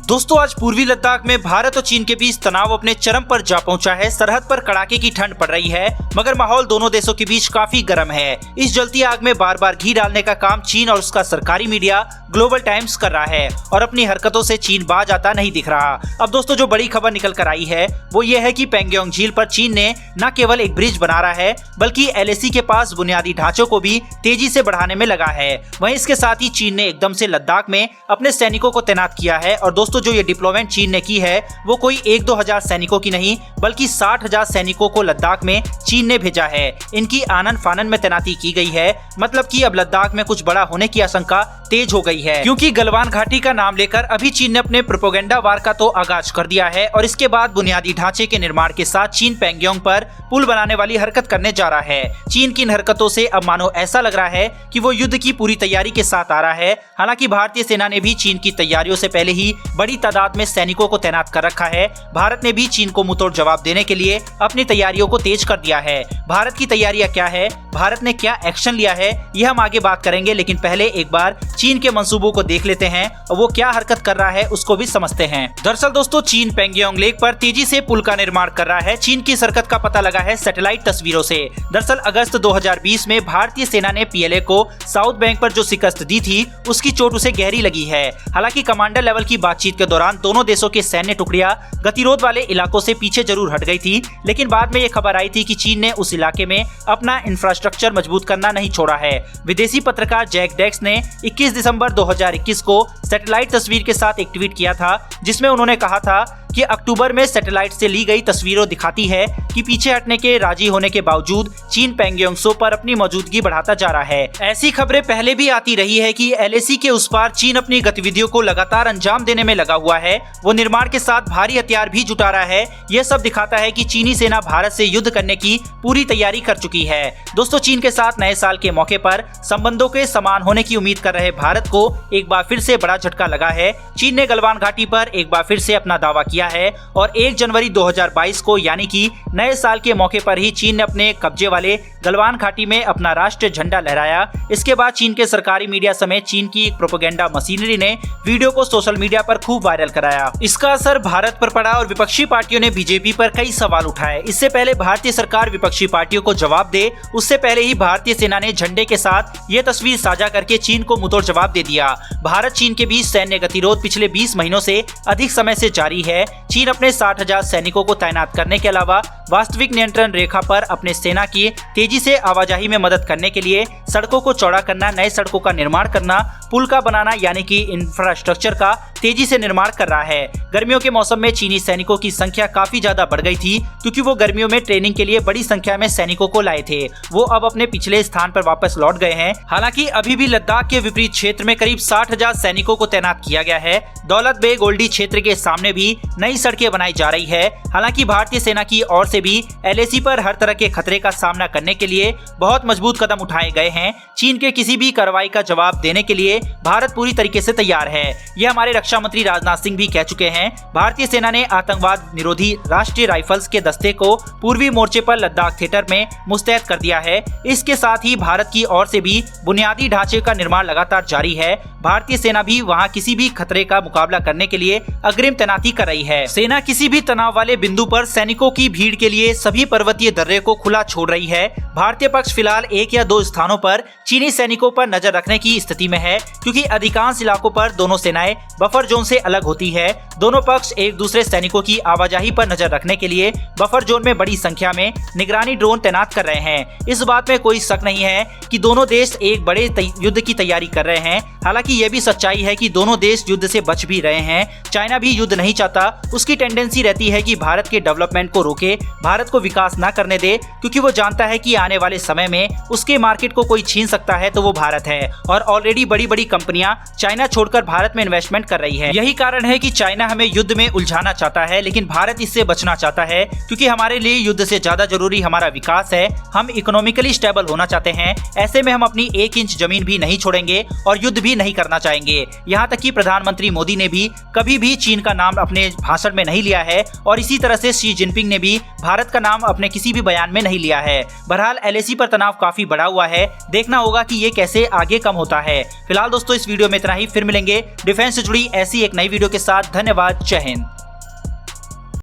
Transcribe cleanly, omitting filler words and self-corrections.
दोस्तों आज पूर्वी लद्दाख में भारत और चीन के बीच तनाव अपने चरम पर जा पहुंचा है। सरहद पर कड़ाके की ठंड पड़ रही है, मगर माहौल दोनों देशों के बीच काफी गर्म है। इस जलती आग में बार बार घी डालने का काम चीन और उसका सरकारी मीडिया ग्लोबल टाइम्स कर रहा है और अपनी हरकतों से चीन बाज आता नहीं दिख रहा। अब दोस्तों जो बड़ी खबर निकल कर आई है वो ये है कि पैंगोंग झील पर चीन ने न केवल एक ब्रिज बना रहा है बल्कि LAC के पास बुनियादी ढांचों को भी तेजी से बढ़ाने में लगा है। वहीं इसके साथ ही चीन ने एकदम से लद्दाख में अपने सैनिकों को तैनात किया है। और दोस्तों जो ये डिप्लॉयमेंट चीन ने की है वो कोई 1-2 हजार सैनिकों की नहीं बल्कि 60,000 सैनिकों को लद्दाख में चीन ने भेजा है। इनकी आनन फानन में तैनाती की गई है। मतलब कि अब लद्दाख में कुछ बड़ा होने की आशंका तेज हो गई है, क्योंकि गलवान घाटी का नाम लेकर अभी चीन ने अपने प्रोपेगेंडा वार का तो आगाज कर दिया है और इसके बाद बुनियादी ढांचे के निर्माण के साथ चीन पैंगोंग पर पुल बनाने वाली हरकत करने जा रहा है। चीन की इन हरकतों से अब मानो ऐसा लग रहा है कि वो युद्ध की पूरी तैयारी के साथ आ रहा है। हालांकि भारतीय सेना ने भी चीन की तैयारियों से पहले ही बड़ी तादाद में सैनिकों को तैनात कर रखा है। भारत ने भी चीन को मुंहतोड़ जवाब देने के लिए अपनी तैयारियों को तेज कर दिया है। भारत की तैयारियां क्या है, भारत ने क्या एक्शन लिया है, यह हम आगे बात करेंगे, लेकिन पहले एक बार चीन के मंसूबों को देख लेते हैं और वो क्या हरकत कर रहा है उसको भी समझते हैं। दरअसल दोस्तों चीन पैंगोंग लेक पर तेजी से पुल का निर्माण कर रहा है। चीन की इस हरकत का पता लगा है सैटेलाइट तस्वीरों से। दरअसल अगस्त 2020 में भारतीय सेना ने PLA को साउथ बैंक पर जो शिकस्त दी थी उसकी चोट उसे गहरी लगी है। हालांकि कमांडर लेवल की बातचीत के दौरान दोनों देशों के सैन्य टुकड़ियां गतिरोध वाले इलाकों से पीछे जरूर हट गई थी, लेकिन बाद में ये खबर आई थी कि चीन ने उस इलाके में अपना इंफ्रास्ट्रक्चर मजबूत करना नहीं छोड़ा है। विदेशी पत्रकार जैक डेक्स ने 21 दिसंबर 2021 को सैटेलाइट तस्वीर के साथ एक ट्वीट किया था, जिसमें उन्होंने कहा था कि अक्टूबर में सैटेलाइट से ली गई तस्वीरों दिखाती है कि पीछे हटने के राजी होने के बावजूद चीन पैंगोंग त्सो पर अपनी मौजूदगी बढ़ाता जा रहा है। ऐसी खबरें पहले भी आती रही है कि LAC के उस पार चीन अपनी गतिविधियों को लगातार अंजाम देने में लगा हुआ है। वो निर्माण के साथ भारी हथियार भी जुटा रहा है। यह सब दिखाता है कि चीनी सेना भारत से युद्ध करने की पूरी तैयारी कर चुकी है। दोस्तों चीन के साथ नए साल के मौके पर संबंधों के समान होने की उम्मीद कर रहे भारत को एक बार फिर से बड़ा झटका लगा है। चीन ने गलवान घाटी पर एक बार फिर से अपना दावा किया है और 1 जनवरी 2022 को यानी कि नए साल के मौके पर ही चीन ने अपने कब्जे वाले गलवान घाटी में अपना राष्ट्रीय झंडा लहराया। इसके बाद चीन के सरकारी मीडिया समेत चीन की एक प्रोपेगेंडा मशीनरी ने वीडियो को सोशल मीडिया पर खूब वायरल कराया। इसका असर भारत पर पड़ा और विपक्षी पार्टियों ने बीजेपी पर कई सवाल उठाए। इससे पहले भारतीय सरकार विपक्षी पार्टियों को जवाब दे उससे पहले ही भारतीय सेना ने झंडे के साथ ये तस्वीर साझा करके चीन को मुंहतोड़ जवाब दे दिया। भारत चीन के बीच सैन्य गतिरोध पिछले 20 महीनों से अधिक समय से जारी है। चीन अपने 60,000 सैनिकों को तैनात करने के अलावा वास्तविक नियंत्रण रेखा पर अपने सेना की तेजी से आवाजाही में मदद करने के लिए सड़कों को चौड़ा करना, नए सड़कों का निर्माण करना, पुल का बनाना यानी कि इंफ्रास्ट्रक्चर का तेजी से निर्माण कर रहा है। गर्मियों के मौसम में चीनी सैनिकों की संख्या काफी ज्यादा बढ़ गई थी, क्योंकि वो गर्मियों में ट्रेनिंग के लिए बड़ी संख्या में सैनिकों को लाए थे। वो अब अपने पिछले स्थान पर वापस लौट गए हैं। हालांकि अभी भी लद्दाख के विपरीत क्षेत्र में करीब 60,000 सैनिकों को तैनात किया गया है। दौलत बेग ओल्डी क्षेत्र के सामने भी नई सड़कें बनाई जा रही है। हालांकि भारतीय सेना की ओर से भी LAC पर हर तरह के खतरे का सामना करने के लिए बहुत मजबूत कदम उठाए गए हैं। चीन के किसी भी कार्रवाई का जवाब देने के लिए भारत पूरी तरीके से तैयार है। यह हमारे रक्षा मंत्री राजनाथ सिंह भी कह चुके हैं। भारतीय सेना ने आतंकवाद निरोधी राष्ट्रीय राइफल्स के दस्ते को पूर्वी मोर्चे पर लद्दाख थिएटर में मुस्तैद कर दिया है। इसके साथ ही भारत की ओर से भी बुनियादी ढांचे का निर्माण लगातार जारी है। भारतीय सेना भी वहां किसी भी खतरे का मुकाबला करने के लिए अग्रिम तैनाती कर रही है। सेना किसी भी तनाव वाले बिंदु पर सैनिकों की भीड़ के लिए सभी पर्वतीय दर्रे को खुला छोड़ रही है। भारतीय पक्ष फिलहाल 1 या 2 स्थानों पर चीनी सैनिकों पर नजर रखने की स्थिति में है, क्योंकि अधिकांश इलाकों पर दोनों सेनाएं बफर जोन से अलग होती है। दोनों पक्ष एक दूसरे सैनिकों की आवाजाही पर नजर रखने के लिए बफर जोन में बड़ी संख्या में निगरानी ड्रोन तैनात कर रहे हैं। इस बात में कोई शक नहीं है कि दोनों देश एक बड़े युद्ध की तैयारी कर रहे हैं। हालांकि यह भी सच्चाई है कि दोनों देश युद्ध से बच भी रहे हैं। चाइना भी युद्ध नहीं चाहता। उसकी टेंडेंसी रहती है कि भारत के डेवलपमेंट को रोके, भारत को विकास न करने दे, क्योंकि वो जानता है कि आने वाले समय में उसके मार्केट को कोई छीन सकता है तो वो भारत है। और ऑलरेडी बड़ी बड़ी कंपनियां चाइना छोड़कर भारत में इन्वेस्टमेंट कर रही है। यही कारण है कि चाइना हमें युद्ध में उलझाना चाहता है, लेकिन भारत इससे बचना चाहता है, क्योंकि हमारे लिए युद्ध से ज्यादा जरूरी हमारा विकास है। हम इकोनॉमिकली स्टेबल होना चाहते हैं। ऐसे में हम अपनी 1 इंच जमीन भी नहीं छोड़ेंगे और युद्ध भी नहीं करना चाहेंगे। यहाँ तक कि प्रधानमंत्री मोदी ने भी कभी भी चीन का नाम अपने भाषण में नहीं लिया है और इसी तरह से शी जिनपिंग ने भी भारत का नाम अपने किसी भी बयान में नहीं लिया है। बहरहाल LAC पर तनाव काफी बढ़ा हुआ है, देखना होगा कि ये कैसे आगे कम होता है। फिलहाल दोस्तों इस वीडियो में इतना ही, फिर मिलेंगे डिफेंस से जुड़ी ऐसी एक नई वीडियो के साथ। धन्यवाद, जय हिंद।